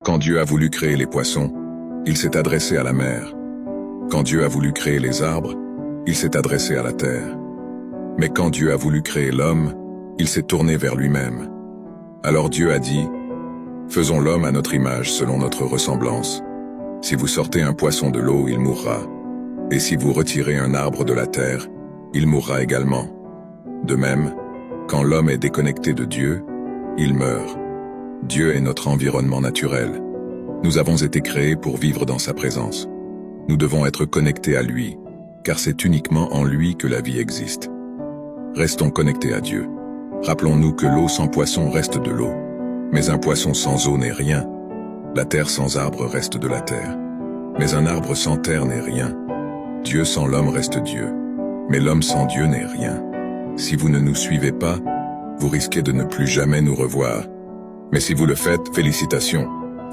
Quand Dieu a voulu créer les poissons, il s'est adressé à la mer. Quand Dieu a voulu créer les arbres, il s'est adressé à la terre. Mais quand Dieu a voulu créer l'homme, il s'est tourné vers lui-même. Alors Dieu a dit, « Faisons l'homme à notre image selon notre ressemblance. Si vous sortez un poisson de l'eau, il mourra. Et si vous retirez un arbre de la terre, il mourra également. De même, quand l'homme est déconnecté de Dieu, il meurt. Dieu est notre environnement naturel. Nous avons été créés pour vivre dans sa présence. Nous devons être connectés à lui, car c'est uniquement en lui que la vie existe. Restons connectés à Dieu. Rappelons-nous que l'eau sans poisson reste de l'eau, mais un poisson sans eau n'est rien. La terre sans arbre reste de la terre, mais un arbre sans terre n'est rien. Dieu sans l'homme reste Dieu, mais l'homme sans Dieu n'est rien. Si vous ne nous suivez pas, vous risquez de ne plus jamais nous revoir. Mais si vous le faites, félicitations.